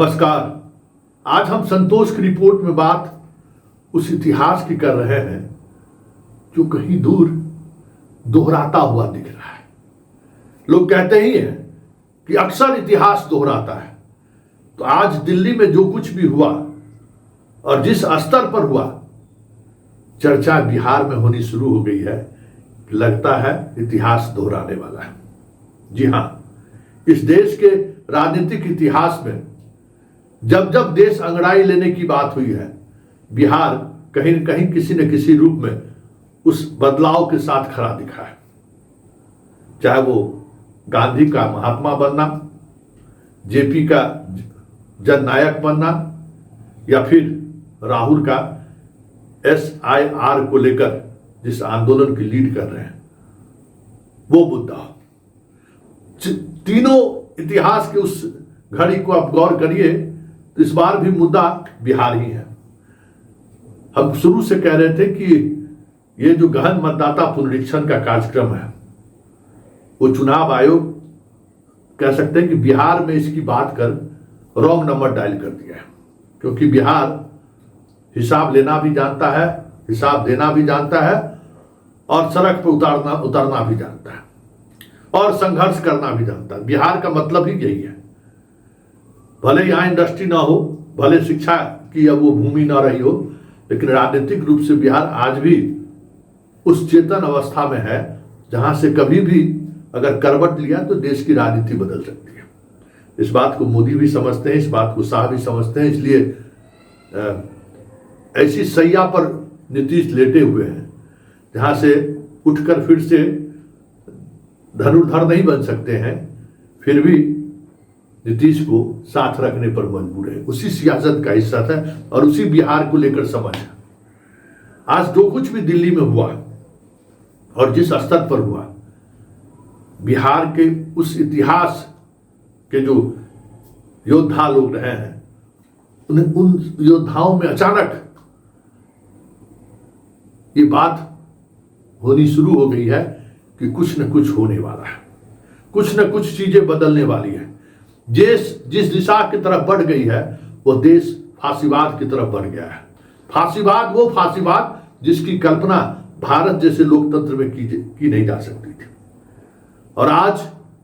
नमस्कार। आज हम संतोष की रिपोर्ट में बात उस इतिहास की कर रहे हैं जो कहीं दूर दोहराता हुआ दिख रहा है। लोग कहते ही हैं कि अक्सर इतिहास दोहराता है। तो आज दिल्ली में जो कुछ भी हुआ और जिस स्तर पर हुआ, चर्चा बिहार में होनी शुरू हो गई है कि लगता है इतिहास दोहराने वाला है। जी हां, इस देश के राजनीतिक इतिहास में जब जब देश अंगड़ाई लेने की बात हुई है, बिहार कहीं न कहीं किसी न किसी रूप में उस बदलाव के साथ खड़ा दिखा है। चाहे वो गांधी का महात्मा बनना, जेपी का जननायक बनना, या फिर राहुल का SIR को लेकर जिस आंदोलन की लीड कर रहे हैं वो मुद्दा। तीनों इतिहास के उस घड़ी को आप गौर करिए तो इस बार भी मुद्दा बिहार ही है। हम शुरू से कह रहे थे कि ये जो गहन मतदाता पुनरीक्षण का कार्यक्रम है, वो चुनाव आयोग कह सकते हैं कि बिहार में इसकी बात कर रॉन्ग नंबर डायल कर दिया है। क्योंकि बिहार हिसाब लेना भी जानता है, हिसाब देना भी जानता है, और सड़क पर उतरना भी जानता है, और संघर्ष करना भी जानता है। बिहार का मतलब ही यही है। भले यहाँ इंडस्ट्री ना हो, भले शिक्षा की अब वो भूमि ना रही हो, लेकिन राजनीतिक रूप से बिहार आज भी उस चेतन अवस्था में है जहां से कभी भी अगर करवट लिया तो देश की राजनीति बदल सकती है। इस बात को मोदी भी समझते हैं, इस बात को शाह भी समझते हैं। इसलिए ऐसी सैया पर नीतीश लेटे हुए हैं जहां से उठकर फिर से धनुर्धर नहीं बन सकते हैं, फिर भी नीतीश को साथ रखने पर मजबूर है। उसी सियासत का हिस्सा है और उसी बिहार को लेकर समझ है। आज जो कुछ भी दिल्ली में हुआ और जिस स्तर पर हुआ, बिहार के उस इतिहास के जो योद्धा लोग रहे हैं, उन योद्धाओं में अचानक ये बात होनी शुरू हो गई है कि कुछ न कुछ होने वाला है, कुछ न कुछ चीजें बदलने वाली है। जिस दिशा की तरफ बढ़ गई है वो देश फांसीवाद की तरफ बढ़ गया है। फांसीवाद, वो फांसीवाद जिसकी कल्पना भारत जैसे लोकतंत्र में की नहीं जा सकती थी, और आज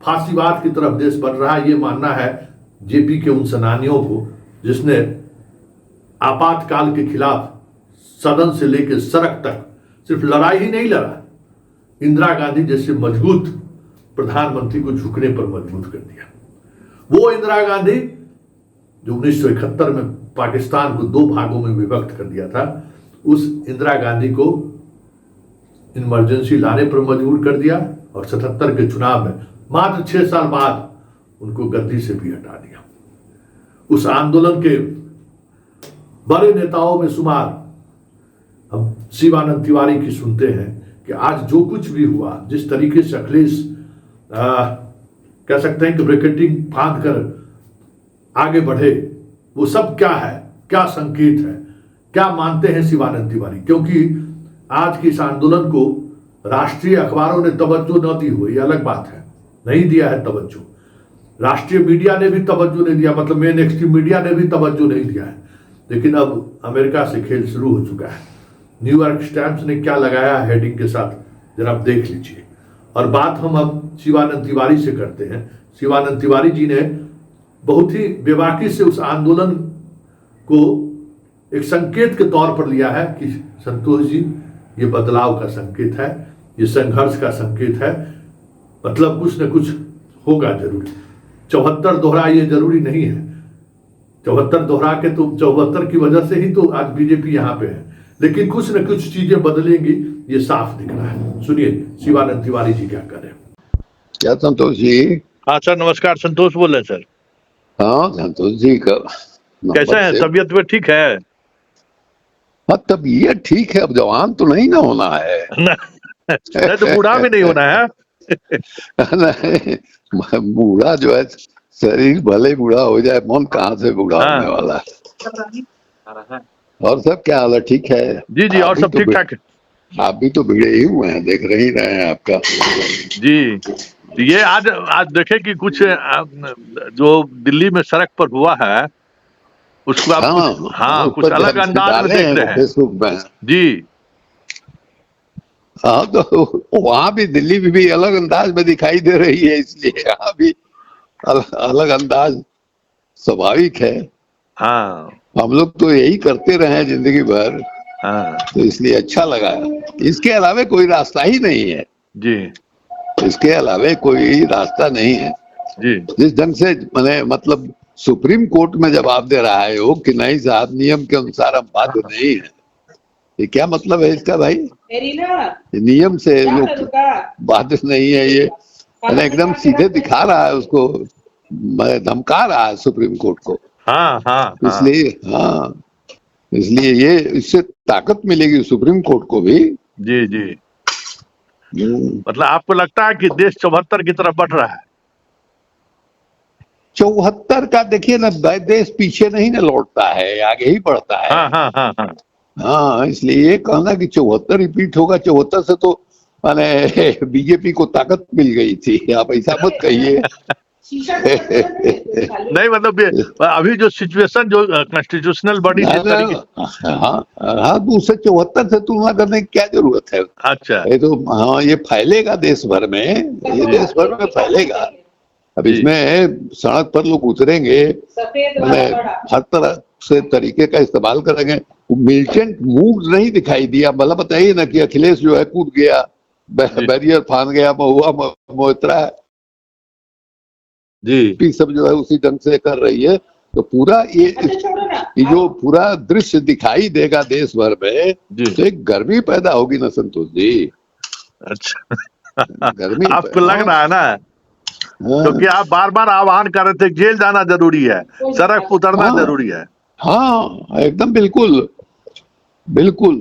फांसीवाद की तरफ देश बढ़ रहा है। ये मानना है जेपी के उन सेनानियों को जिसने आपातकाल के खिलाफ सदन से लेकर सड़क तक सिर्फ लड़ाई ही नहीं लड़ा, इंदिरा गांधी जैसे मजबूत प्रधानमंत्री को झुकने पर मजबूर कर दिया। वो इंदिरा गांधी जो 1971 में पाकिस्तान को 2 भागों में विभक्त कर दिया था, उस इंदिरा गांधी को इमरजेंसी लाने पर मजबूर कर दिया, और 77 के चुनाव में मात्र 6 साल बाद उनको गद्दी से भी हटा दिया। उस आंदोलन के बड़े नेताओं में शुमार हम शिवानंद तिवारी की सुनते हैं कि आज जो कुछ भी हुआ, जिस तरीके से अखिलेश कह सकते हैं कि ब्रैकेटिंग फांद कर आगे बढ़े, वो सब क्या है, क्या संकेत है, क्या मानते हैं शिवानंद तिवारी? क्योंकि आज के इस आंदोलन को राष्ट्रीय अखबारों ने तवज्जो न दी हो, ये अलग बात है, नहीं दिया है तवज्जो। राष्ट्रीय मीडिया ने भी तवज्जो नहीं दिया, मतलब मेन एक्सट्रीम मीडिया ने भी तवज्जो नहीं दिया है। लेकिन अब अमेरिका से खेल शुरू हो चुका है। न्यूयॉर्क टाइम्स ने क्या लगाया हेडिंग के साथ, जरा आप देख लीजिए। और बात हम अब शिवानंद तिवारी से करते हैं। शिवानंद तिवारी जी ने बहुत ही बेबाकी से उस आंदोलन को एक संकेत के तौर पर लिया है कि संतोष जी, ये बदलाव का संकेत है, ये संघर्ष का संकेत है, मतलब कुछ न कुछ होगा जरूर। 74 दोहरा ये जरूरी नहीं है, 74 दोहरा के तो 74 की वजह से ही तो आज बीजेपी यहाँ पे है, लेकिन कुछ न कुछ चीजें बदलेंगी, ये साफ दिख रहा है। सुनिए शिवानंद तिवारी जी क्या कर रहे हैं। क्या संतोष जी? हाँ सर, नमस्कार। संतोष बोल रहे सर। हाँ संतोष जी का कैसा है? तबीयत में ठीक है? हाँ तबीयत ठीक है, अब जवान तो नहीं ना होना है। नहीं तो बूढ़ा भी नहीं होना है। नहीं, बूढ़ा जो है, शरीर भले बूढ़ा हो जाए, मन कहाँ से बूढ़ा होने वाला है। और सब क्या हाल है? ठीक है जी जी, और सब ठीक ठाक है। आप भी तो भिड़े ही हुए हैं, देख रहे ही रहे हैं आपका जी। ये आज देखे कि कुछ जो दिल्ली में सड़क पर हुआ है, उसको आप हाँ कुछ, हाँ, उस कुछ पर अलग अंदाज में डाले देख हैं रहे वो हैं। फेसबुक में। जी हाँ तो वहां भी दिल्ली में भी अलग अंदाज में दिखाई दे रही है, इसलिए यहाँ भी अलग अंदाज स्वाभाविक है। हाँ हम लोग तो यही करते रहे हैं जिंदगी भर, हाँ तो इसलिए अच्छा लगा। इसके अलावा कोई रास्ता ही नहीं है, जी इसके अलावा कोई रास्ता नहीं है। जी जिस ढंग से मैंने मतलब सुप्रीम कोर्ट में जवाब दे रहा है वो कि नहीं साहब नियम के अनुसार हम बाध्य नहीं है, ये क्या मतलब है इसका भाई? ये नियम से लोग बाध्य नहीं है, ये मैंने एकदम सीधे दिखा रहा है उसको, मैं धमका रहा है सुप्रीम कोर्ट को। हाँ हाँ हाँ इसलिए हाँ, इसलिए ये इससे ताकत मिलेगी सुप्रीम कोर्ट को भी। जी जी। मतलब आपको लगता है कि देश 74 की तरफ बढ़ रहा है? 74 का देखिए ना, देश पीछे नहीं ना लौटता है, आगे ही बढ़ता है। हाँ हाँ हाँ हाँ हाँ इसलिए ये कहना कि 74 रिपीट होगा, 74 से तो माने बीजेपी को ताकत मिल गई थी, आप ऐसा मत कहिए। नहीं मतलब अभी जो सिचुएशन जो कॉन्स्टिट्यूशनल बॉडी जिस तरीके। हाँ हाँ तो उससे 74 से तुलना करने की क्या जरूरत है? अच्छा ये तो हाँ ये फैलेगा देश भर में, ये देश भर में फैलेगा। अब जी इसमें सड़क पर लोग उतरेंगे, मैंने हर तरह से तरीके का इस्तेमाल करेंगे। मिलिटेंट मूव नहीं दिखाई दिया, मतलब बताइए ना कि अखिलेश जो है कूद गया, जी बैरियर फांद गया, महुआ मोइत्रा जी सब जो है उसी ढंग से कर रही है। तो पूरा ये जो पूरा दृश्य दिखाई देगा देश भर में, जी। तो एक गर्मी पैदा होगी ना संतोष जी। अच्छा गर्मी आपको लग रहा है ना, हाँ क्योंकि आप बार बार आह्वान कर रहे थे जेल जाना जरूरी है, सड़क पर उतरना हाँ जरूरी है। हाँ एकदम बिल्कुल बिल्कुल।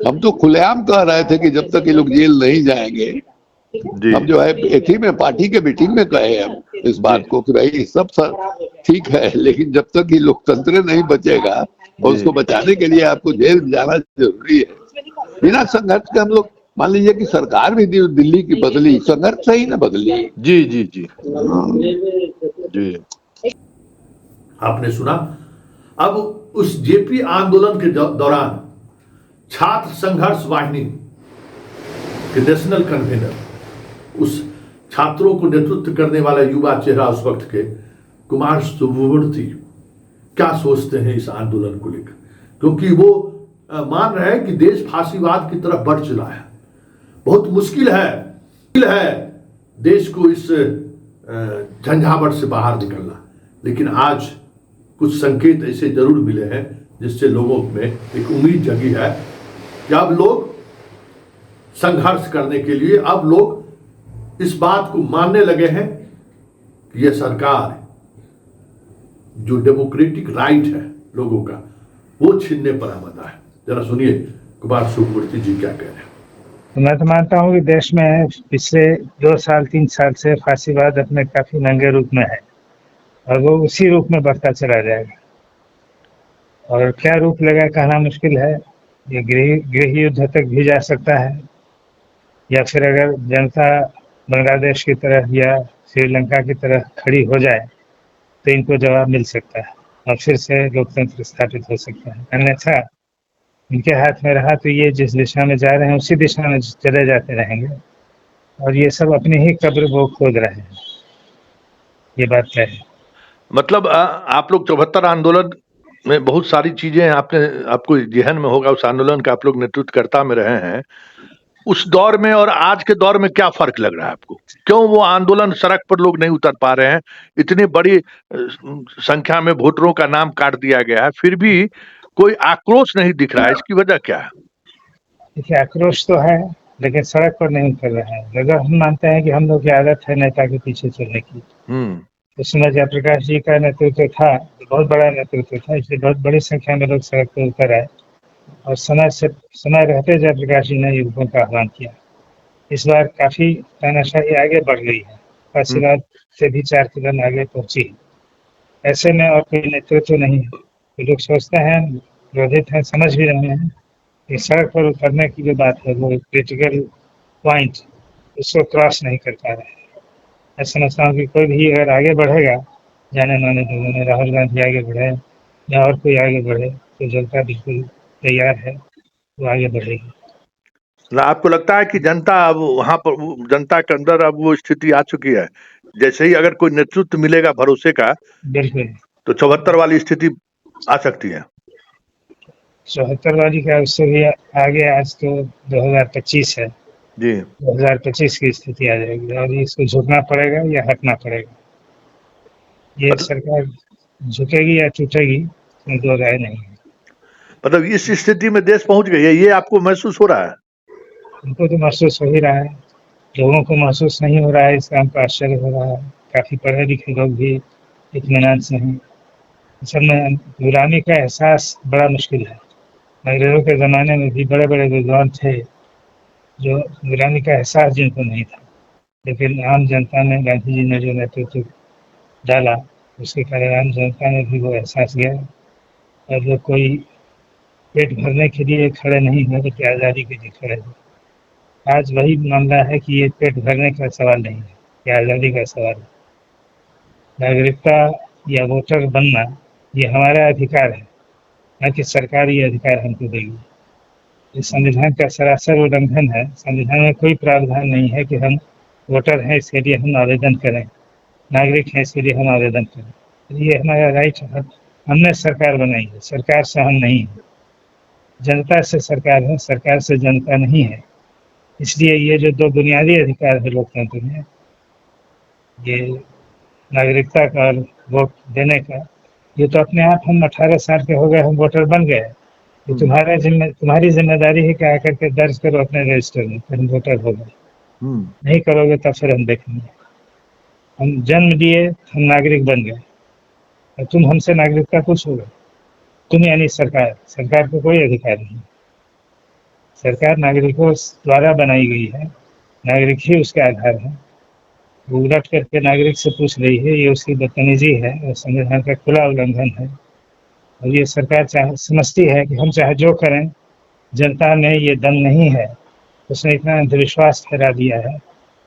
हम तो खुलेआम कह रहे थे कि जब तक ये लोग जेल नहीं जाएंगे, जी हम जो है एथी में पार्टी के मीटिंग में कहे हम इस बात को कि भाई सब सर ठीक है, लेकिन जब तक ये लोकतंत्र नहीं बचेगा और उसको बचाने के लिए आपको जेल जाना जरूरी है। बिना संघर्ष के हम लोग, मान लीजिए कि सरकार भी दिल्ली की बदली, संघर्ष से ही ना बदली। जी जी जी जी। आपने सुना। अब उस जेपी आंदोलन के दौरान छात्र संघर्ष वाहिनी के नेशनल कन्वीनर, उस छात्रों को नेतृत्व करने वाला युवा चेहरा उस वक्त के कुमार सुब्रमण्यम क्या सोचते हैं इस आंदोलन को लेकर, क्योंकि वो मान रहे हैं कि देश फांसीवाद की तरफ बढ़ चला है। बहुत मुश्किल है देश को इस झंझावट से बाहर निकलना, लेकिन आज कुछ संकेत ऐसे जरूर मिले हैं जिससे लोगों में एक उम्मीद जगी है कि अब लोग संघर्ष करने के लिए, अब लोग इस बात को मानने लगे हैं कि यह सरकार जो डेमोक्रेटिक राइट है लोगों का वो छीनने पर आमदा है। जरा सुनिए कुमार सुब्रमण्यम जी क्या कह रहे हैं। मैं तो मानता हूँ कि देश में पिछले 2 साल 3 साल से फांसीवाद अपने काफी नंगे रूप में है और वो उसी रूप में बढ़ता चला जाएगा। और क्या रूप लेगा कहना मुश्किल है। ये गृह युद्ध तक भी जा सकता है, या फिर अगर जनता बांग्लादेश की तरह या श्रीलंका की तरह खड़ी हो जाए तो इनको जवाब मिल सकता है और फिर से लोकतंत्र स्थापित हो सकता है। अन्यथा इनके हाथ में रहा तो ये जिस दिशा में जा रहे हैं उसी दिशा में चले जाते रहेंगे और ये सब अपनी ही कब्र वो खोद रहे हैं। ये बात क्या है? मतलब आप लोग 74 आंदोलन में बहुत सारी चीजें आपको जहन में होगा, उस आंदोलन का आप लोग नेतृत्वकर्ता में रहे हैं। उस दौर में और आज के दौर में क्या फर्क लग रहा है आपको? क्यों वो आंदोलन सड़क पर लोग नहीं उतर पा रहे हैं? इतनी बड़ी संख्या में वोटरों का नाम काट दिया गया है, फिर भी कोई आक्रोश नहीं दिख रहा है, इसकी वजह क्या है? देखिए आक्रोश तो है लेकिन सड़क पर नहीं उतर रहे हैं। अगर हम मानते हैं कि हम लोग की आदत है नेता के पीछे चलने की, तो समय जयप्रकाश जी का नेतृत्व था, बहुत बड़ा नेतृत्व था, इसलिए बहुत बड़ी संख्या में लोग सड़क पर उतर आए और समय रहते जयप्रकाश जी ने युवकों का आह्वान किया। इस बार काफी तानाशाही आगे बढ़ गई है, फांसीवाद से भी 4 कदम आगे पहुंची। ऐसे में और कोई नेतृत्व नहीं है तो लोग सोचते हैं, क्रोधित हैं, समझ भी रहे हैं कि सड़क पर उतरने की जो बात है वो क्रिटिकल पॉइंट उसको क्रॉस नहीं कर पा रहे हैं। मैं समझता हूँ कि कोई भी अगर आगे बढ़ेगा, जाने माने लोगों में राहुल गांधी आगे बढ़े, या और कोई आगे बढ़े तो जनता बिल्कुल तैयार है, वो आगे बढ़ेगी। ना आपको लगता है कि जनता अब वहां पर जनता के अंदर अब वो स्थिति आ चुकी है, जैसे ही अगर कोई नेतृत्व मिलेगा भरोसे का बिल्कुल तो 74 वाली स्थिति आ सकती है? 74 वाली का उससे भी आगे, आज तो 2025 है, जी 2025 की स्थिति आ जाएगी और इसको झुकना पड़ेगा या हटना पड़ेगा। ये मतलब सरकार झुकेगी या टूटेगी, इसमें दो राय नहीं है। मतलब इस स्थिति में देश पहुंच गई है, ये आपको महसूस हो रहा है? उनको तो महसूस हो ही रहा है, लोगों को महसूस नहीं हो रहा है, इसका हमको आश्चर्य हो रहा है। काफ़ी पढ़े लिखे लोग भी इत्मीनान से हैं। असल में गुलामी का एहसास बड़ा मुश्किल है। अंग्रेज़ों के ज़माने में भी बड़े बड़े विद्वान थे जो गुलामी का एहसास जिनको नहीं था, लेकिन आम जनता ने, गांधी जी ने जो नेतृत्व डाला, उसके कारण आम जनता ने भी वो एहसास किया और वो कोई पेट भरने के लिए खड़े नहीं हुए बल्कि आज़ादी के लिए खड़े हुए। आज वही मामला है कि ये पेट भरने का सवाल नहीं है, ये आज़ादी का सवाल है। नागरिकता या वोटर बनना ये हमारा अधिकार है, न कि सरकार ये अधिकार हमको देगी। इस संविधान का सरासर उल्लंघन है। संविधान में कोई प्रावधान नहीं है कि हम वोटर हैं इसके लिए हम आवेदन करें, नागरिक हैं इसके लिए हम आवेदन करें। ये हमारा राइट है। हमने सरकार बनाई है, सरकार से हम नहीं है। जनता से सरकार है, सरकार से जनता नहीं है। इसलिए ये जो दो बुनियादी अधिकार है लोकतंत्र में, ये नागरिकता का और वोट देने का, ये तो अपने आप हम 18 साल के हो गए, हम वोटर बन गए। ये तुम्हारी जिम्मेदारी है कि आकर के दर्ज करो अपने रजिस्टर में, फिर हम वोटर हो गए। नहीं करोगे तब फिर हम देखेंगे। हम जन्म लिए, हम नागरिक बन गए और तुम हमसे नागरिकता कुछ हो गए। तुम यानी सरकार, सरकार को कोई अधिकार नहीं। सरकार नागरिकों द्वारा बनाई गई है, नागरिक ही उसके आधार है। वो उलट करके नागरिक से पूछ रही है, ये उसकी बदतमीजी है और संविधान का खुला उल्लंघन है। और ये सरकार समझती है कि हम चाहे जो करें, जनता में ये दम नहीं है। उसने इतना अंधविश्वास फैला दिया है,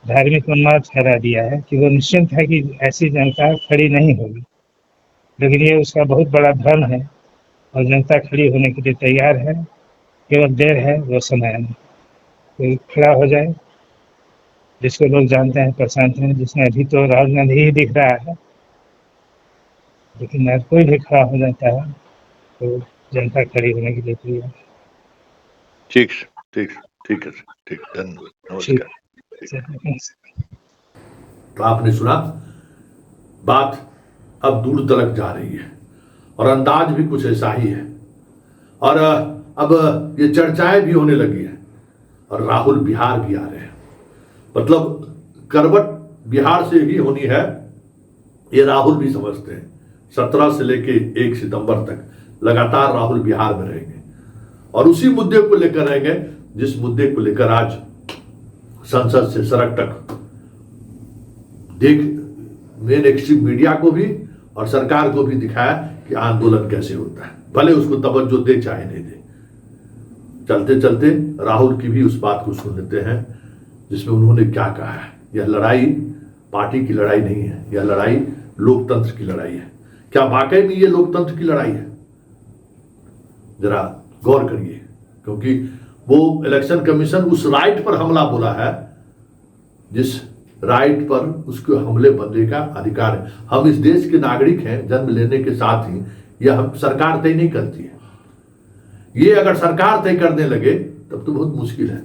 धार्मिक उन्माद फैला दिया है कि वो निश्चिंत है कि ऐसी जनता खड़ी नहीं होगी। लेकिन ये उसका बहुत बड़ा भ्रम है और जनता खड़ी होने के लिए तैयार है। केवल देर है, वो समय है। कोई खड़ा हो जाए जिसको लोग जानते हैं, पहचानते हैं, जिसमें अभी तो राहुल गांधी ही दिख रहा है, लेकिन कोई भी खड़ा हो जाता है तो जनता खड़ी होने के लिए तैयार है। ठीक ठीक ठीक है, ठीक, धन्यवाद, नमस्कार। तो आपने सुना, बात अब दूर तलक जा रही है और अंदाज भी कुछ ऐसा ही है और अब ये चर्चाएं भी होने लगी है और राहुल बिहार भी आ रहे हैं। मतलब करवट बिहार से ही होनी है, ये राहुल भी समझते हैं। 17 से लेके 1 सितंबर तक लगातार राहुल बिहार में रहेंगे और उसी मुद्दे को लेकर रहेंगे जिस मुद्दे को लेकर आज संसद से सड़क तक देख मेन एक्सट्रीम मीडिया को भी और सरकार को भी दिखाया कि आंदोलन कैसे होता है, भले उसको तवज्जो दे चाहे नहीं दे। चलते चलते राहुल की भी उस बात को सुन लेते हैं जिसमें उन्होंने क्या कहा है। यह लड़ाई पार्टी की लड़ाई नहीं है, यह लड़ाई लोकतंत्र की लड़ाई है। क्या वाकई में ये लोकतंत्र की लड़ाई है? जरा गौर करिए, क्योंकि वो इलेक्शन कमीशन उस राइट पर हमला बोला है जिस राइट पर उसके हमले बनने का अधिकार है। हम इस देश के नागरिक हैं, जन्म लेने के साथ ही यह हम सरकार तय नहीं करती है। ये अगर सरकार तय करने लगे तब तो बहुत मुश्किल है।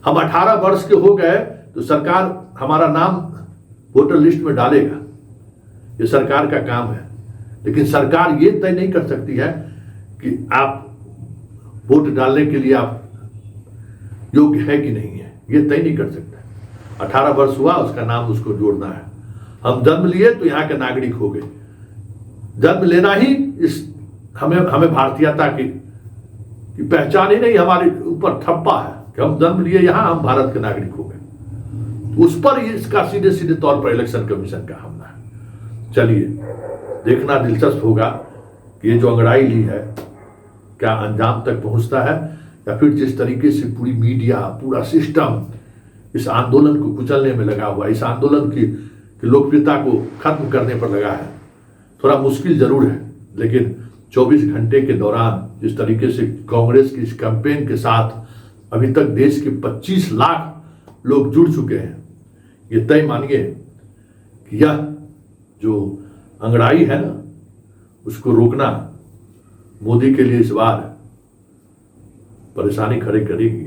हम 18 वर्ष के हो गए तो सरकार हमारा नाम वोटर लिस्ट में डालेगा, ये सरकार का काम है। लेकिन सरकार ये तय नहीं कर सकती है कि आप वोट डालने के लिए आप योग्य है कि नहीं है, ये तय नहीं कर सकता। 18 वर्ष हुआ, उसका नाम उसको जोड़ना है। हम जन्म लिए तो यहाँ के नागरिक हो गए। जन्म लेना ही इस हमें भारतीयता की पहचान ही नहीं, हमारे ऊपर ठप्पा है कि हम जन्म लिए यहाँ, हम भारत के नागरिक हो गए। उस पर इसका सीधे सीधे तौर पर इलेक्शन कमीशन का हमला है। चलिए देखना दिलचस्प होगा कि ये जो अंगड़ाई ली है क्या अंजाम तक पहुंचता है, या फिर जिस तरीके से पूरी मीडिया, पूरा सिस्टम इस आंदोलन को कुचलने में लगा हुआ, इस आंदोलन की लोकप्रियता को खत्म करने पर लगा है। थोड़ा मुश्किल जरूर है, लेकिन 24 घंटे के दौरान जिस तरीके से कांग्रेस की इस कैंपेन के साथ अभी तक देश के 25 लाख लोग जुड़ चुके हैं, ये तय मानिए कि यह जो अंगड़ाई है ना, उसको रोकना मोदी के लिए इस बार परेशानी खड़ी करेगी,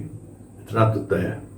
इतना तो तय है।